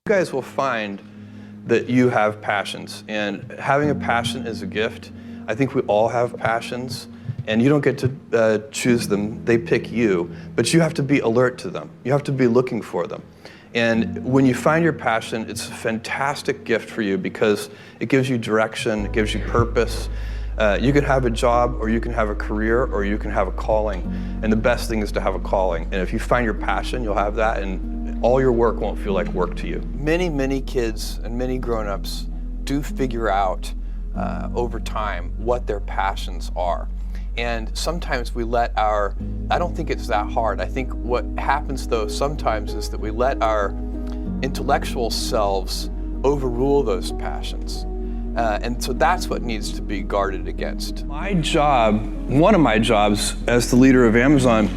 You guys will find that you have passions, and having a passion is a gift. I think we all have passions, and you don't get to choose them. They pick you, but you have to be alert to them. You have to be looking for them. And when you find your passion, it's a fantastic gift for you because it gives you direction, it gives you purpose. You can have a job, or you can have a career, or you can have a calling. And the best thing is to have a calling. And if you find your passion, you'll have that, and all your work won't feel like work to you. Many kids and many grown-ups do figure out over time what their passions are. And sometimes we let I don't think it's that hard. I think what happens though sometimes is that we let our intellectual selves overrule those passions. And so that's what needs to be guarded against. My job, one of my jobs as the leader of Amazon,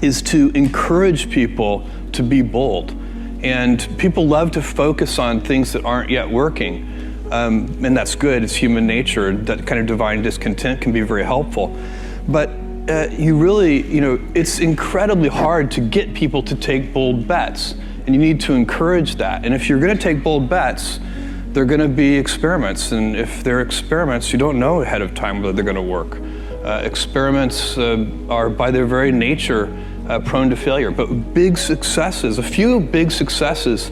is to encourage people to be bold. And people love to focus on things that aren't yet working. And that's good, it's human nature. That kind of divine discontent can be very helpful. But it's incredibly hard to get people to take bold bets. And you need to encourage that. And if you're gonna take bold bets, they're gonna be experiments. And if they're experiments, you don't know ahead of time whether they're gonna work. Experiments are by their very nature prone to failure, but big successes, a few big successes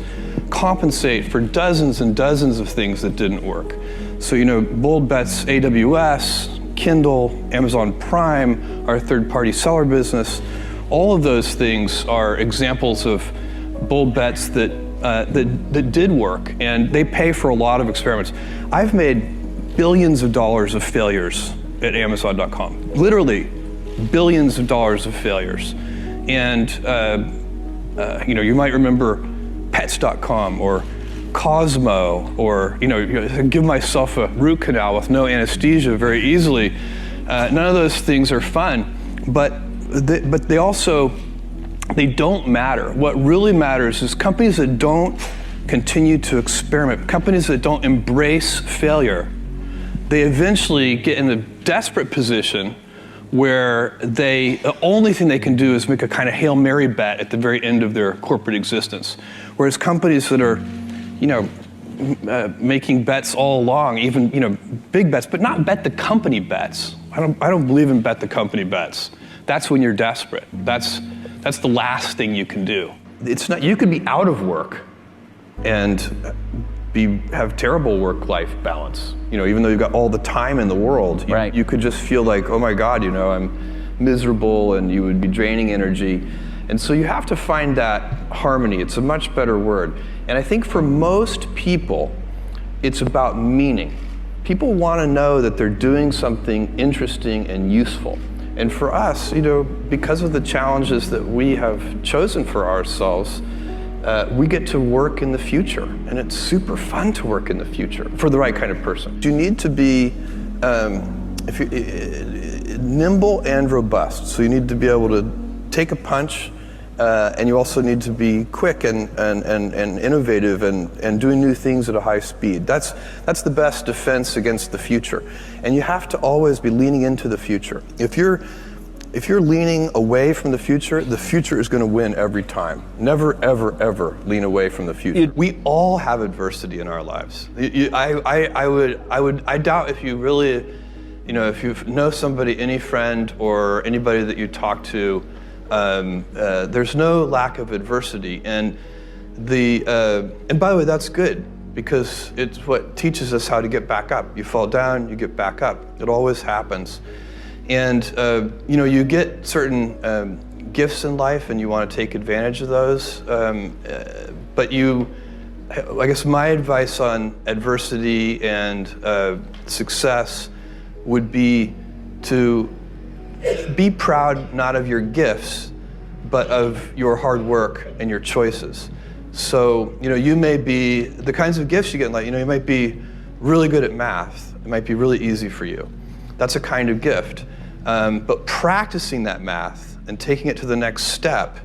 compensate for dozens and dozens of things that didn't work. So, bold bets, AWS, Kindle, Amazon Prime, our third-party seller business, all of those things are examples of bold bets that did work, and they pay for a lot of experiments. I've made billions of dollars of failures at Amazon.com, literally billions of dollars of failures. And you might remember Pets.com or Cosmo, or give myself a root canal with no anesthesia very easily. None of those things are fun, but they don't matter. What really matters is companies that don't continue to experiment, companies that don't embrace failure. They eventually get in a desperate position where the only thing they can do is make a kind of Hail Mary bet at the very end of their corporate existence. Whereas companies that are, making bets all along, even, big bets, but not bet the company bets. I don't believe in bet the company bets. That's when you're desperate. That's the last thing you can do. It's not, you could be out of work and have terrible work-life balance. Even though you've got all the time in the world, right. You could just feel like, oh my God, I'm miserable, and you would be draining energy. And so you have to find that harmony. It's a much better word. And I think for most people, it's about meaning. People want to know that they're doing something interesting and useful. And for us, because of the challenges that we have chosen for ourselves, we get to work in the future, and it's super fun to work in the future for the right kind of person. You need to be nimble and robust. So you need to be able to take a punch, and you also need to be quick and innovative and doing new things at a high speed. That's the best defense against the future. And you have to always be leaning into the future. If you're leaning away from the future is going to win every time. Never, ever, ever lean away from the future. We all have adversity in our lives. I doubt if you really, if you know somebody, any friend or anybody that you talk to, there's no lack of adversity. And by the way, that's good, because it's what teaches us how to get back up. You fall down, you get back up. It always happens. And you get certain gifts in life, and you want to take advantage of those. But I guess my advice on adversity and success would be to be proud not of your gifts, but of your hard work and your choices. So you may be the kinds of gifts you get in life. You might be really good at math. It might be really easy for you. That's a kind of gift. But practicing that math and taking it to the next step,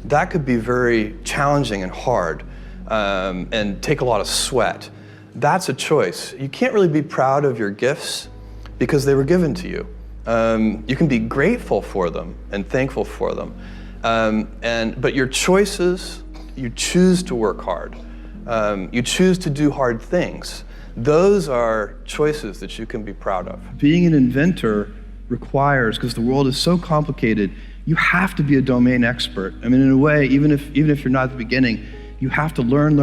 that could be very challenging and hard, and take a lot of sweat. That's a choice. You can't really be proud of your gifts because they were given to you. You can be grateful for them and thankful for them. But your choices, you choose to work hard. You choose to do hard things. Those are choices that you can be proud of. Being an inventor requires, because the world is so complicated, you have to be a domain expert. I mean, in a way, even if you're not at the beginning, you have to learn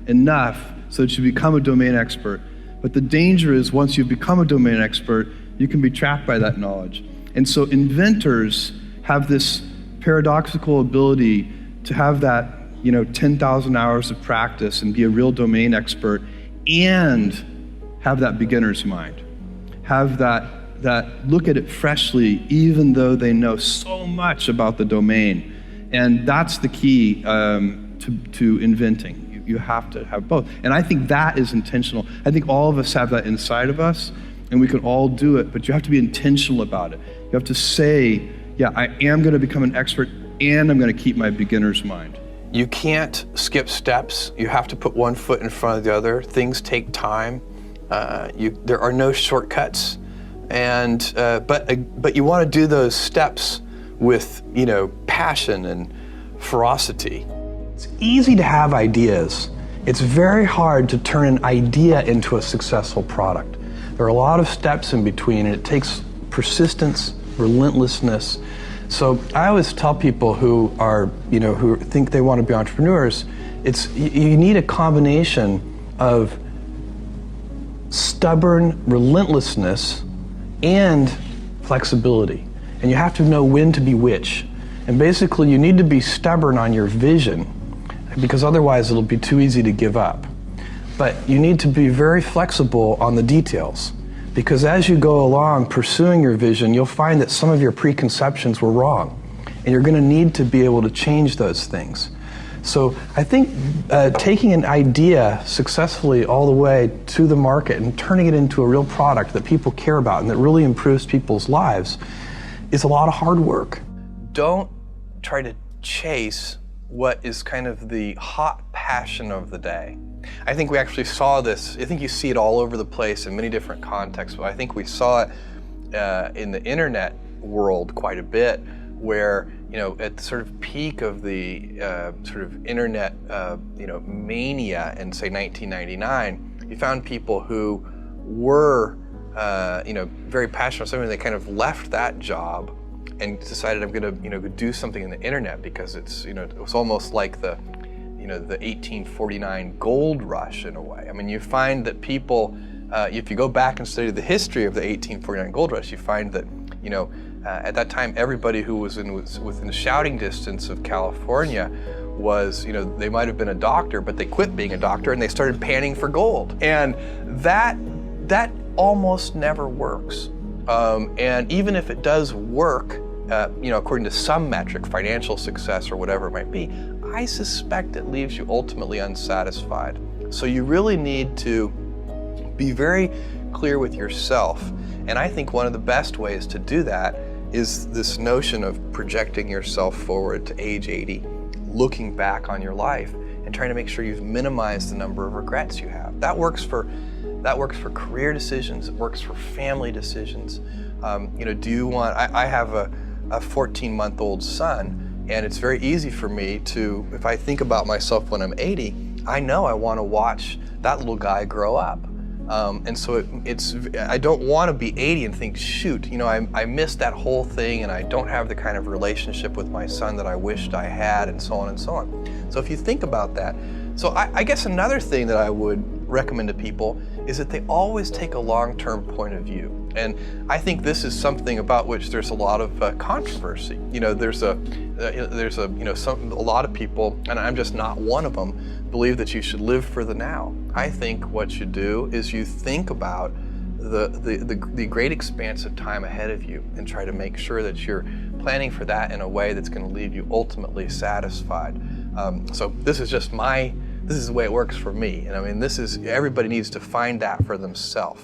enough so that you become a domain expert. But the danger is once you've become a domain expert, you can be trapped by that knowledge. And so inventors have this paradoxical ability to have that 10,000 hours of practice and be a real domain expert and have that beginner's mind. Have that look at it freshly, even though they know so much about the domain. And that's the key to inventing. You have to have both. And I think that is intentional. I think all of us have that inside of us, and we can all do it, but you have to be intentional about it. You have to say, yeah, I am going to become an expert, and I'm going to keep my beginner's mind. You can't skip steps. You have to put one foot in front of the other. Things take time. There are no shortcuts. And but you want to do those steps with passion and ferocity. It's easy to have ideas. It's very hard to turn an idea into a successful product. There are a lot of steps in between, and it takes persistence, relentlessness. So I always tell people who are, who think they want to be entrepreneurs, you need a combination of stubborn relentlessness and flexibility. And you have to know when to be which. And basically you need to be stubborn on your vision, because otherwise it'll be too easy to give up. But you need to be very flexible on the details, because as you go along pursuing your vision, you'll find that some of your preconceptions were wrong, and you're going to need to be able to change those things. So I think taking an idea successfully all the way to the market and turning it into a real product that people care about and that really improves people's lives is a lot of hard work. Don't try to chase what is kind of the hot passion of the day. I think we actually saw this, I think you see it all over the place in many different contexts, but I think we saw it in the internet world quite a bit, where at the sort of peak of the sort of internet mania in say 1999, you found people who were very passionate about something. They kind of left that job and decided, I'm going to do something in the internet, because it's it was almost like the the 1849 gold rush in a way. I mean, you find that people, if you go back and study the history of the 1849 gold rush, you find that at that time everybody who was within shouting distance of California was, they might have been a doctor, but they quit being a doctor and they started panning for gold. And that almost never works. And even if it does work, according to some metric, financial success or whatever it might be, I suspect it leaves you ultimately unsatisfied. So you really need to be very clear with yourself. And I think one of the best ways to do that is this notion of projecting yourself forward to age 80, looking back on your life and trying to make sure you've minimized the number of regrets you have. That works for career decisions, it works for family decisions. Do you want, I have a 14-month-old son, and it's very easy for me to, if I think about myself when I'm 80, I know I want to watch that little guy grow up. And so I don't want to be 80 and think, shoot, I missed that whole thing and I don't have the kind of relationship with my son that I wished I had, and so on and so on. So if you think about that, so I guess another thing that I would recommend to people is that they always take a long-term point of view. And I think this is something about which there's a lot of controversy. There's a lot of people, and I'm just not one of them, believe that you should live for the now. I think what you do is you think about the great expanse of time ahead of you and try to make sure that you're planning for that in a way that's going to leave you ultimately satisfied. So this is just this is the way it works for me. And I mean, everybody needs to find that for themselves.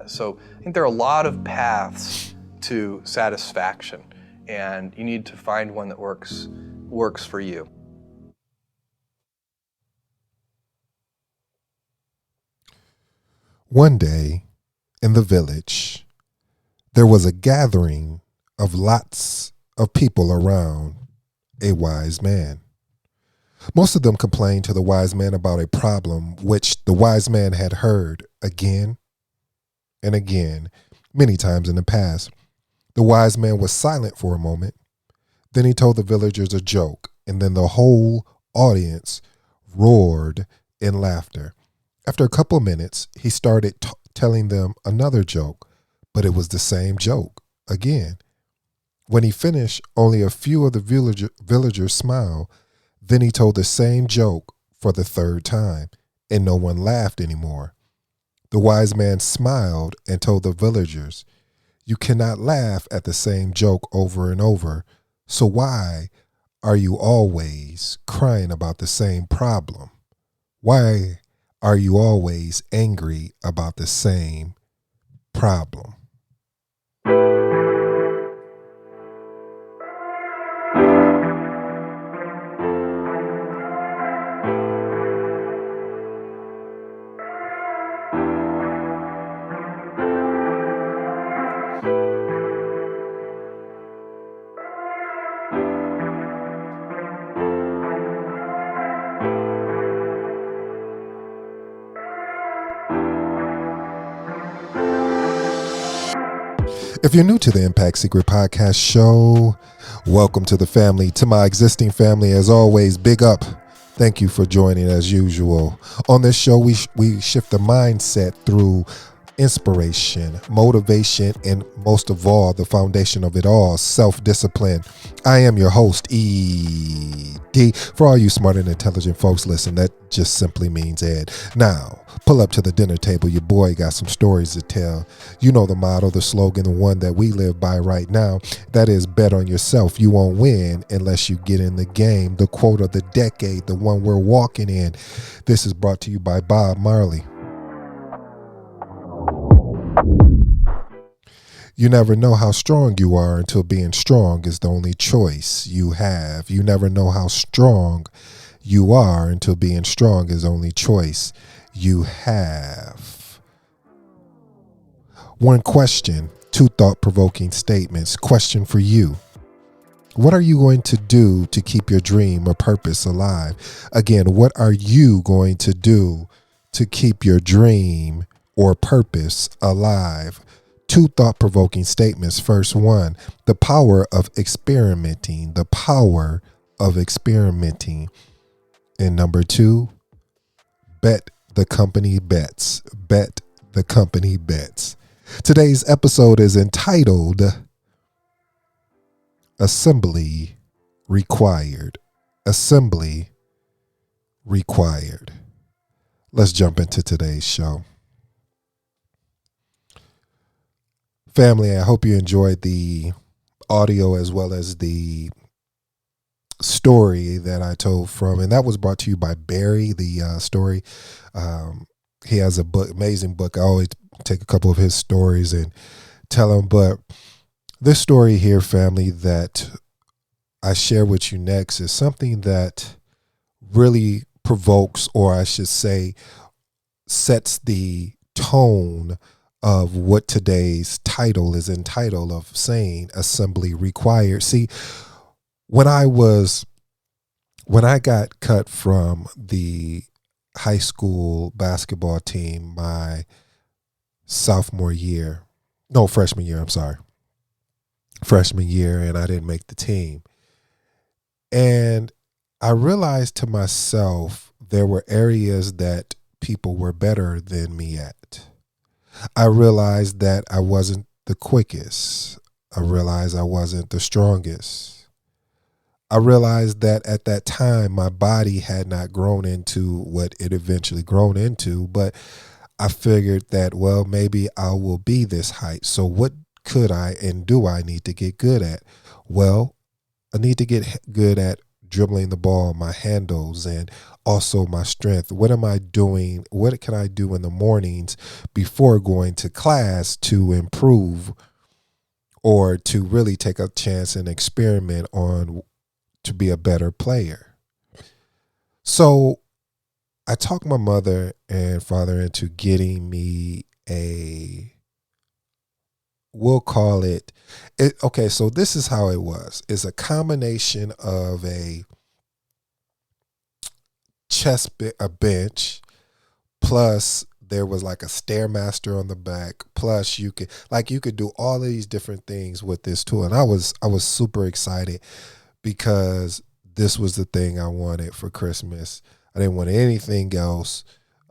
So I think there are a lot of paths to satisfaction, and you need to find one that works for you. One day in the village, there was a gathering of lots of people around a wise man. Most of them complained to the wise man about a problem which the wise man had heard again and again, many times in the past. The wise man was silent for a moment. Then he told the villagers a joke, and then the whole audience roared in laughter. After a couple of minutes, he started telling them another joke, but it was the same joke again. When he finished, only a few of the villagers smiled. Then he told the same joke for the third time, and no one laughed anymore. The wise man smiled and told the villagers, "You cannot laugh at the same joke over and over, so why are you always crying about the same problem? Why are you always angry about the same problem?" If you're new to the Impact Secret Podcast show, welcome to the family. To my existing family, as always, big up. Thank you for joining as usual. On this show, we shift the mindset through inspiration, motivation, and most of all, the foundation of it all, self-discipline. I am your host, E.D. For all you smart and intelligent folks, listen, that just simply means Ed. Now, pull up to the dinner table. Your boy got some stories to tell. You know the motto, the slogan, the one that we live by right now. That is, bet on yourself. You won't win unless you get in the game. The quote of the decade, the one we're walking in. This is brought to you by Bob Marley. You never know how strong you are until being strong is the only choice you have. You never know how strong you are until being strong is the only choice you have. One question, two thought-provoking statements. Question for you. What are you going to do to keep your dream or purpose alive? Again, what are you going to do to keep your dream or purpose alive? Two thought-provoking statements. First one, the power of experimenting. The power of experimenting. And number two, bet the company bets. Bet the company bets. Today's episode is entitled Assembly Required. Assembly Required. Let's jump into today's show. Family, I hope you enjoyed the audio as well as the story that I told from, and that was brought to you by Barry, the story. He has a book, amazing book. I always take a couple of his stories and tell them, but this story here, family, that I share with you next is something that really provokes, or I should say, sets the tone of what today's title is entitled of, saying assembly required. See, when I got cut from the high school basketball team my freshman year, and I didn't make the team. And I realized to myself there were areas that people were better than me at. I realized that I wasn't the quickest. I realized I wasn't the strongest. I realized that at that time, my body had not grown into what it eventually grown into, but I figured that, well, maybe I will be this height. So what could I and do I need to get good at? Well, I need to get good at dribbling the ball, my handles, and also my strength. What am I doing? What can I do in the mornings before going to class to improve or to really take a chance and experiment on to be a better player? So I talked my mother and father into getting me we'll call it, okay, so this is how it was. It's a combination of a bench, plus there was like a stairmaster on the back, plus you could do all of these different things with this tool. And I was super excited because this was the thing I wanted for Christmas. I didn't want anything else.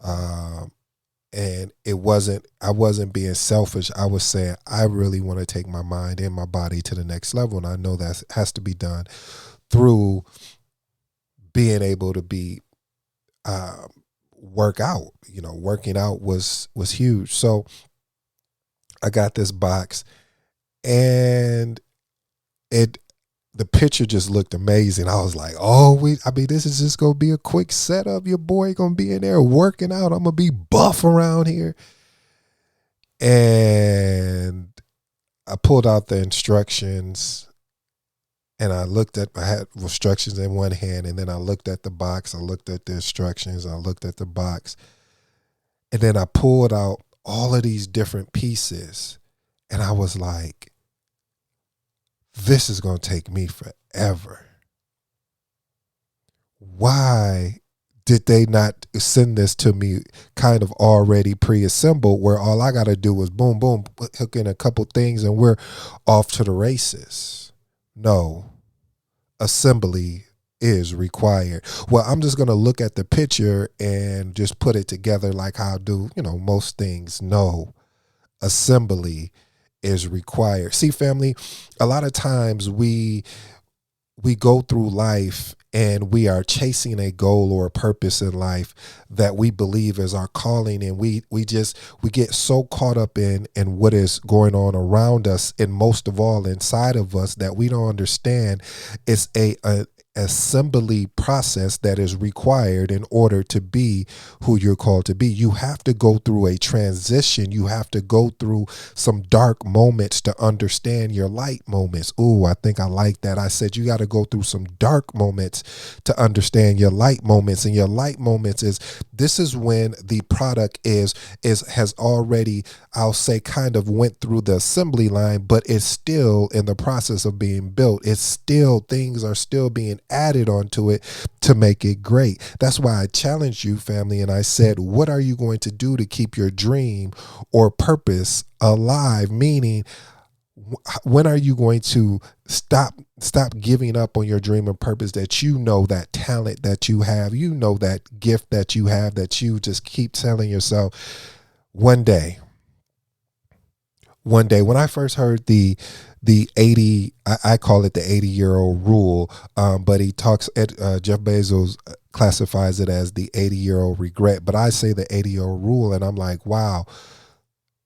And I wasn't being selfish. I was saying, I really want to take my mind and my body to the next level. And I know that has to be done through being able to be, work out. Working out was huge. So I got this box, and the picture just looked amazing. I was like, this is just going to be a quick setup. Your boy going to be in there working out. I'm going to be buff around here. And I pulled out the instructions, and I had instructions in one hand, and then I looked at the box. I looked at the instructions. I looked at the box. And then I pulled out all of these different pieces, and I was like, this is going to take me forever. Why did they not send this to me kind of already pre-assembled, where all I got to do is boom, boom, hook in a couple things and we're off to the races? No, assembly is required. Well, I'm just going to look at the picture and just put it together like how I do, most things. No, assembly is required. See, family, a lot of times we go through life and we are chasing a goal or a purpose in life that we believe is our calling, and we get so caught up in what is going on around us, and most of all inside of us, that we don't understand it's a assembly process that is required in order to be who you're called to be. You have to go through a transition. You have to go through some dark moments to understand your light moments. Ooh, I think I like that. I said you got to go through some dark moments to understand your light moments. And your light moments this is when the product has already, I'll say, kind of went through the assembly line, but it's still in the process of being built. Things are still being added onto it to make it great. That's why I challenged you, family, and I said, what are you going to do to keep your dream or purpose alive? Meaning, when are you going to stop giving up on your dream and purpose, that that talent that you have, that gift that you have, that you just keep telling yourself, one day. When I first heard the 80, I call it the 80-year-old rule, but Jeff Bezos classifies it as the 80-year-old regret, but I say the 80-year-old rule, and I'm like, wow,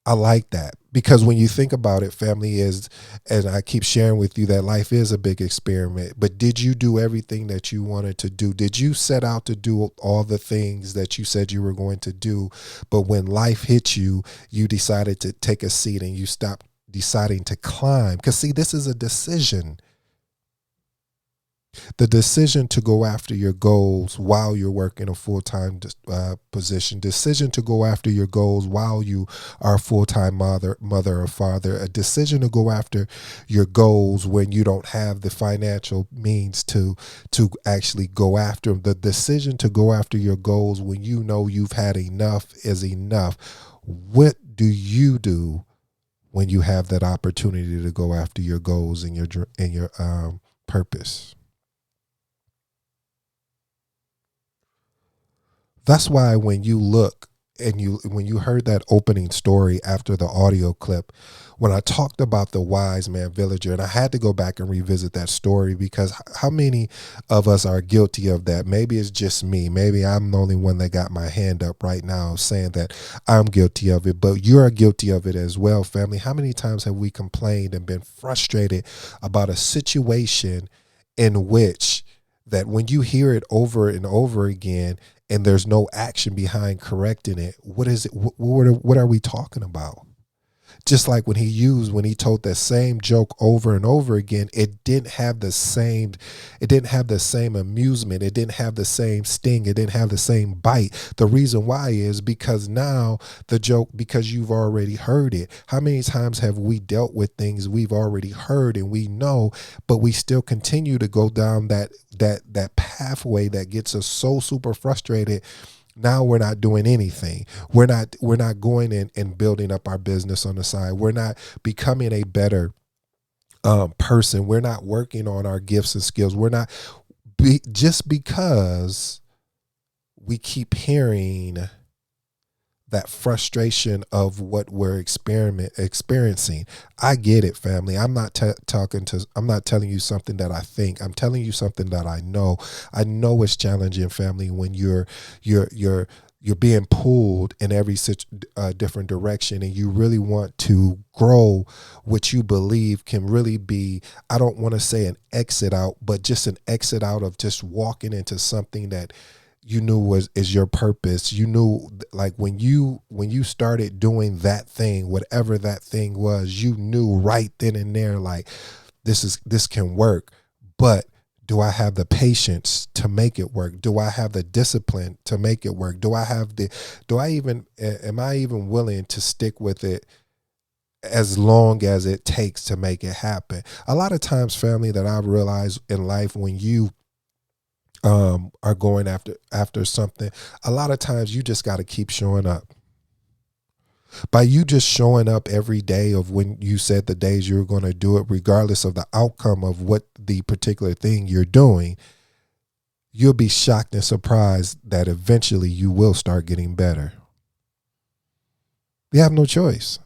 I like that. Because when you think about it, family, and I keep sharing with you that life is a big experiment, but did you do everything that you wanted to do? Did you set out to do all the things that you said you were going to do, but when life hit you, you decided to take a seat and you stopped deciding to climb? Because see, this is a decision. The decision to go after your goals while you're working a full-time position, decision to go after your goals while you are a full-time mother or father, a decision to go after your goals when you don't have the financial means to actually go after them, the decision to go after your goals when you know you've had enough is enough. What do you do when you have that opportunity to go after your goals and your purpose? That's why when you look and when you heard that opening story after the audio clip, when I talked about the wise man villager, and I had to go back and revisit that story, because how many of us are guilty of that? Maybe it's just me. Maybe I'm the only one that got my hand up right now saying that I'm guilty of it, but you're guilty of it as well, family. How many times have we complained and been frustrated about a situation in which that when you hear it over and over again, and there's no action behind correcting it? What is it? What are we talking about? Just like when he told that same joke over and over again, it didn't have the same amusement, it didn't have the same sting, it didn't have the same bite. The reason why is because now the joke, because you've already heard it. How many times have we dealt with things we've already heard and we know, but we still continue to go down that pathway that gets us so super frustrated. Now we're not doing anything. We're not going in and building up our business on the side. We're not becoming a better person. We're not working on our gifts and skills. We're not just because we keep hearing that frustration of what we're experiencing. I get it, family. I'm not telling you something that I think. I'm telling you something that I know. I know it's challenging, family, when you're being pulled in every different direction, and you really want to grow what you believe can really be, I don't want to say an exit out, but just an exit out of just walking into something that you knew is your purpose. You knew, like, when you started doing that thing, whatever that thing was, you knew right then and there, like, this can work. But do I have the patience to make it work? Do I have the discipline to make it work? Am I even willing to stick with it as long as it takes to make it happen? A lot of times, family, that I've realized in life, when you are going after something, a lot of times you just got to keep showing up. By you just showing up every day of when you said the days you were going to do it, regardless of the outcome of what the particular thing you're doing, you'll be shocked and surprised that eventually you will start getting better. You have no choice,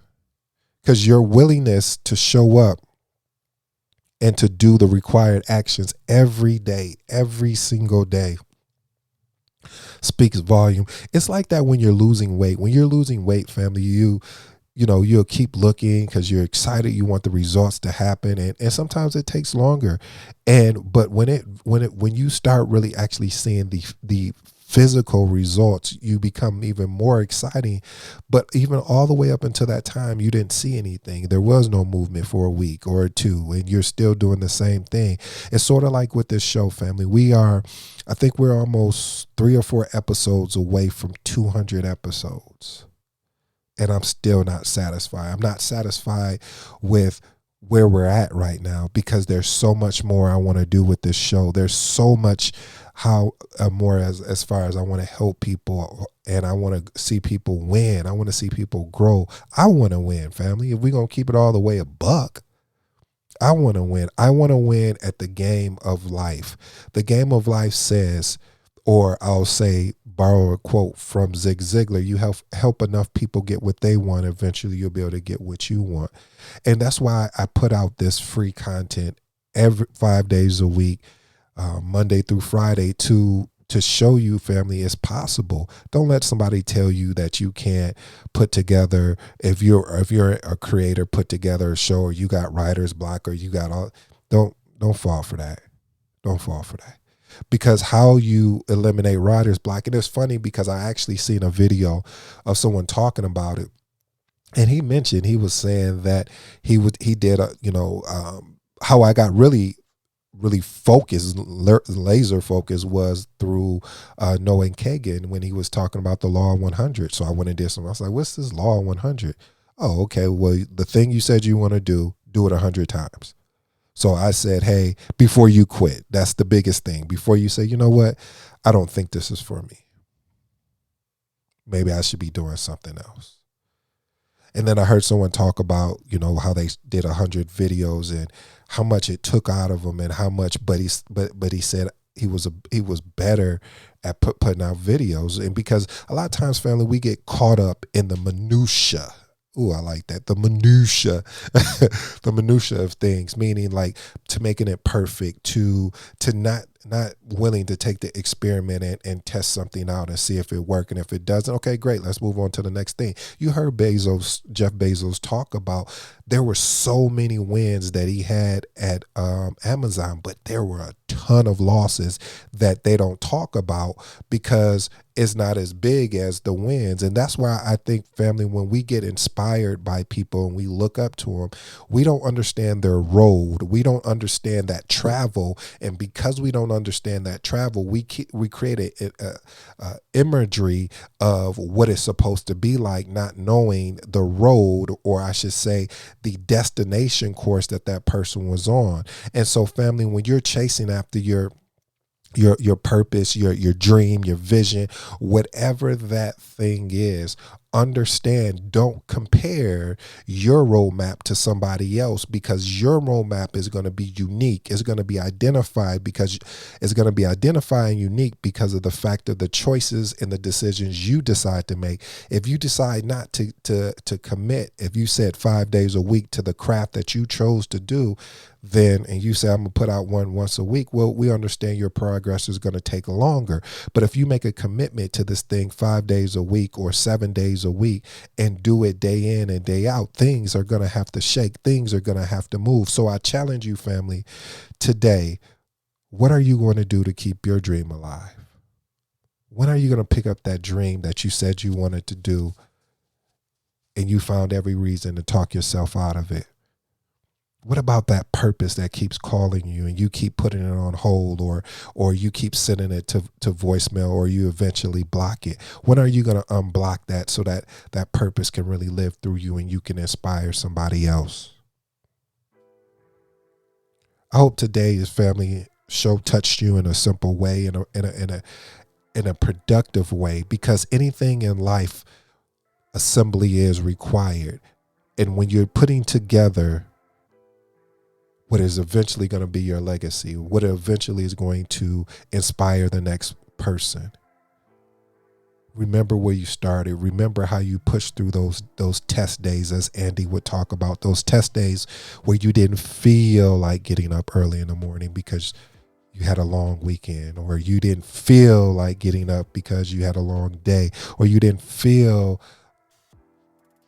because your willingness to show up and to do the required actions every day, every single day, speaks volume. It's like that when you're losing weight. When you're losing weight, family, you'll keep looking because you're excited. You want the results to happen, and sometimes it takes longer. But when you start really actually seeing the physical results, you become even more exciting. But even all the way up until that time, you didn't see anything. There was no movement for a week or two, and you're still doing the same thing. It's sort of like with this show, family. I think we're almost 3 or 4 episodes away from 200 episodes. And I'm still not satisfied. I'm not satisfied with where we're at right now, because there's so much more I want to do with this show. There's so much more as far as I want to help people, and I want to see people win. I want to see people grow. I want to win, family. If we're going to keep it all the way a buck, I want to win. I want to win at the game of life. The game of life says, or I'll say, borrow a quote from Zig Ziglar, you help enough people get what they want, eventually you'll be able to get what you want. And that's why I put out this free content every 5 days a week, Monday through Friday, to show you, family, it's possible. Don't let somebody tell you that you can't put together, if you're a creator, put together a show, or you got writer's block, or you got all, don't fall for that. Don't fall for that. Because how you eliminate writer's block, and it's funny because I actually seen a video of someone talking about it, and he was saying that he did how I got really focused, laser focused, was through Noah Kagan, when he was talking about the Law of 100. So I went and did something. I was like, what's this Law of 100? Oh, okay. Well, the thing you said you want to do it 100 times. So I said, hey, before you quit, that's the biggest thing. Before you say, you know what, I don't think this is for me. Maybe I should be doing something else. And then I heard someone talk about, how they did 100 videos and how much it took out of them, and how much, but he said he was better at putting out videos. And because a lot of times, family, we get caught up in the minutia. Ooh, I like that. The minutia, the minutia of things, meaning like to making it perfect, to not not willing to take the experiment and test something out and see if it works. And if it doesn't, okay, great, let's move on to the next thing. You heard Jeff Bezos talk about there were so many wins that he had at Amazon, but there were a ton of losses that they don't talk about because it's not as big as the wins. And that's why I think, family, when we get inspired by people and we look up to them, we don't understand their road. We don't understand that travel. And because we don't understand that travel, we create a imagery of what it's supposed to be like, not knowing the road, or I should say the destination course that person was on. And so, family, when you're chasing after your purpose, your dream, your vision, whatever that thing is, understand, don't compare your roadmap to somebody else, because your roadmap is going to be unique. It's going to be identified because it's going to be identified and unique because of the fact of the choices and the decisions you decide to make. If you decide not to commit, if you said 5 days a week to the craft that you chose to do, then, and you say, I'm going to put out one once a week, well, we understand your progress is going to take longer. But if you make a commitment to this thing 5 days a week or 7 days a week and do it day in and day out, things are going to have to shake. Things are going to have to move. So I challenge you, family, today, what are you going to do to keep your dream alive? When are you going to pick up that dream that you said you wanted to do and you found every reason to talk yourself out of it? What about that purpose that keeps calling you and you keep putting it on hold, or you keep sending it to voicemail, or you eventually block it? When are you going to unblock that so that that purpose can really live through you and you can inspire somebody else? I hope today's family show touched you in a simple way, in a productive way, because anything in life, assembly is required. And when you're putting together what is eventually going to be your legacy, what eventually is going to inspire the next person, remember where you started. Remember how you pushed through those test days, as Andy would talk about, those test days where you didn't feel like getting up early in the morning because you had a long weekend, or you didn't feel like getting up because you had a long day, or you didn't feel.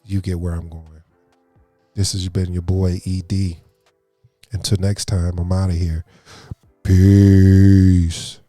You get where I'm going. This has been your boy ED. Until next time, I'm out of here. Peace.